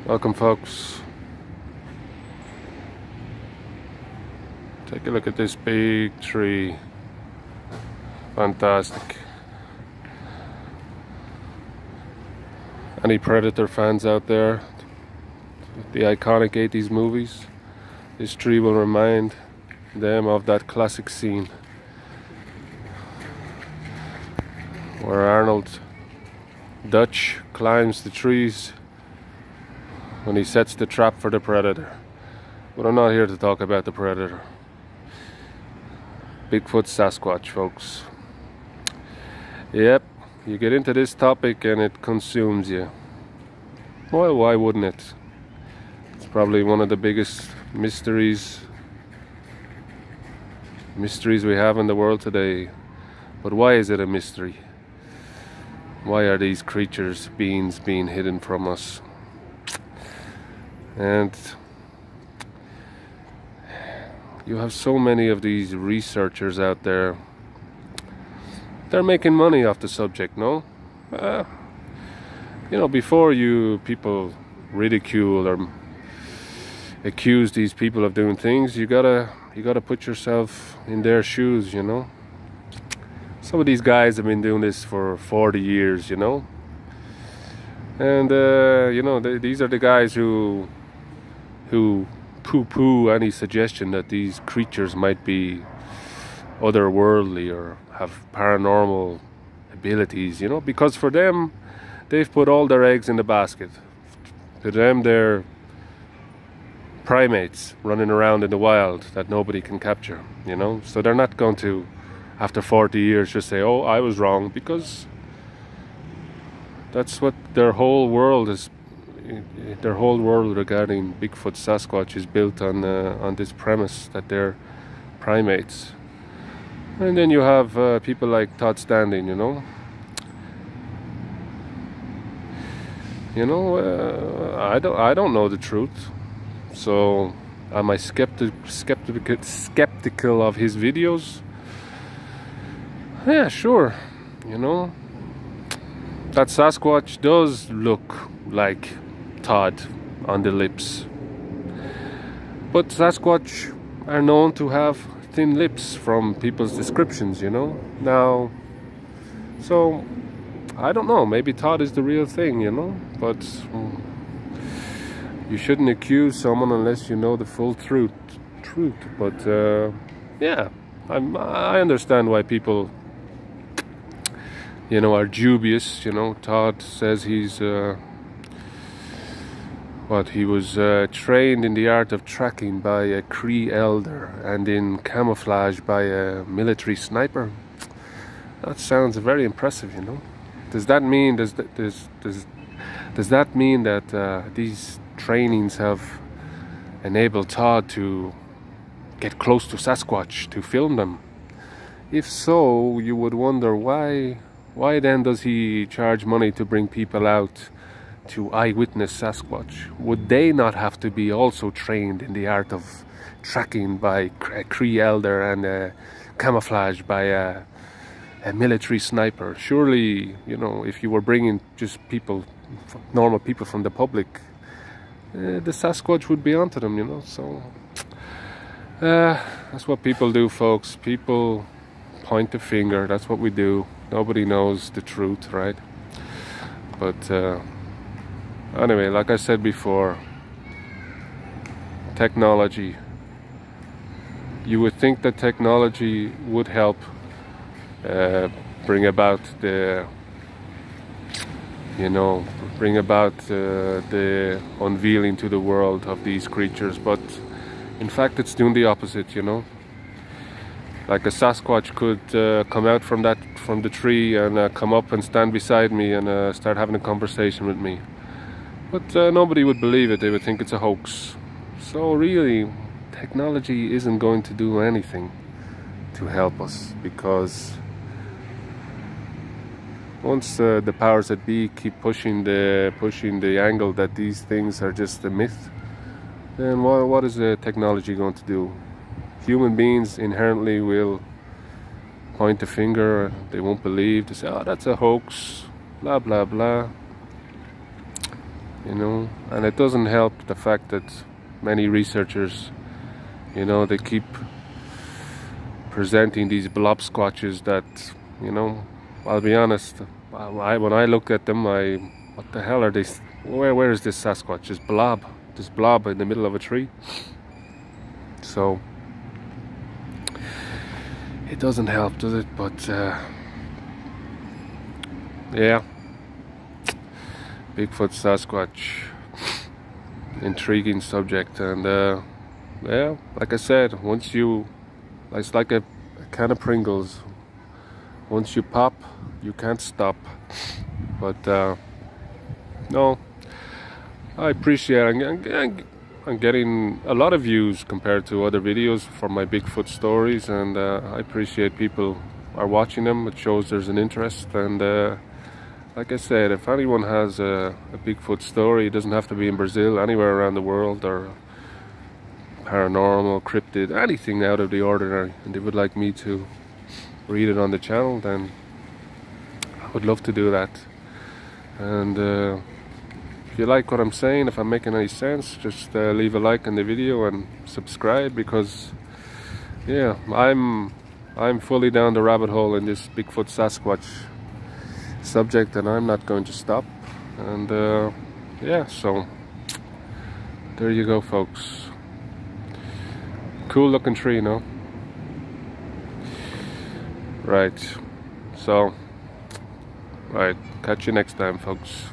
Welcome, folks. Take a look at this big tree. Fantastic. Any Predator fans out there? The iconic 80s movies? This tree will remind them of that classic scene where Arnold Dutch climbs the trees when he sets the trap for the Predator. But I'm not here to talk about the Predator. Bigfoot-Sasquatch, folks. Yep, you get into this topic and it consumes you. Well, why wouldn't it? It's probably one of the biggest mysteries we have in the world today. But why is it a mystery? Why are these creatures, beings, being hidden from us? And you have so many of these researchers out there. They're making money off the subject, no? Before people ridicule or accuse these people of doing things, you gotta put yourself in their shoes, you know? Some of these guys have been doing this for 40 years, you know? And, these are the guys who poo-poo any suggestion that these creatures might be otherworldly or have paranormal abilities, you know? Because for them, they've put all their eggs in the basket. To them, they're primates running around in the wild that nobody can capture, you know? So they're not going to, after 40 years, just say, oh, I was wrong, because that's what their whole world is. Their whole world regarding Bigfoot-Sasquatch is built on this premise that they're primates. And then you have people like Todd Standing, you know? I don't know the truth. So am I skeptical of his videos? Yeah, sure. You know, that Sasquatch does look like Todd on the lips. But Sasquatch are known to have thin lips from people's descriptions, you know? Now, so I don't know, maybe Todd is the real thing, you know? But you shouldn't accuse someone unless you know the full truth. But yeah, I understand why people, are dubious. You know, Todd says he's he was trained in the art of tracking by a Cree elder and in camouflage by a military sniper. That sounds very impressive, you know. Does that mean does that mean that these trainings have enabled Todd to get close to Sasquatch to film them? If so, you would wonder why then does he charge money to bring people out to eyewitness Sasquatch? Would they not have to be also trained in the art of tracking by a Cree elder and camouflage by a military sniper? Surely, if you were bringing just normal people from the public, the Sasquatch would be onto them, you know. So that's what people do, folks. People point the finger. That's what we do. Nobody knows the truth, right? But anyway, like I said before, technology. You would think that technology would help bring about the unveiling to the world of these creatures, but in fact it's doing the opposite, you know. Like a Sasquatch could come out from the tree and come up and stand beside me and start having a conversation with me, but nobody would believe it. They would think it's a hoax. So really, technology isn't going to do anything to help us, because once the powers that be keep pushing the angle that these things are just a myth, then what is the technology going to do? Human beings inherently will point the finger. They won't believe. They say, oh, that's a hoax, blah blah blah. you know. And it doesn't help the fact that many researchers, you know, they keep presenting these blob squatches that, you know, I'll be honest, when I look at them, what the hell are they? Where is this Sasquatch? This blob in the middle of a tree. So it doesn't help, does it? But yeah, Bigfoot-Sasquatch, intriguing subject. And yeah, like I said, once you, it's like a can of Pringles. Once you pop, you can't stop. But no, I appreciate it. I'm getting a lot of views compared to other videos for my Bigfoot stories, and I appreciate people are watching them. It shows there's an interest. And like I said, if anyone has a Bigfoot story, it doesn't have to be in Brazil, anywhere around the world, or paranormal, cryptid, anything out of the ordinary, and they would like me to read it on the channel, then I would love to do that. And if you like what I'm saying, if I'm making any sense, just leave a like on the video and subscribe, because yeah, I'm fully down the rabbit hole in this Bigfoot-Sasquatch subject, and I'm not going to stop. And yeah, so there you go, folks. Cool looking tree, no? Right. So, right. Catch you next time, folks.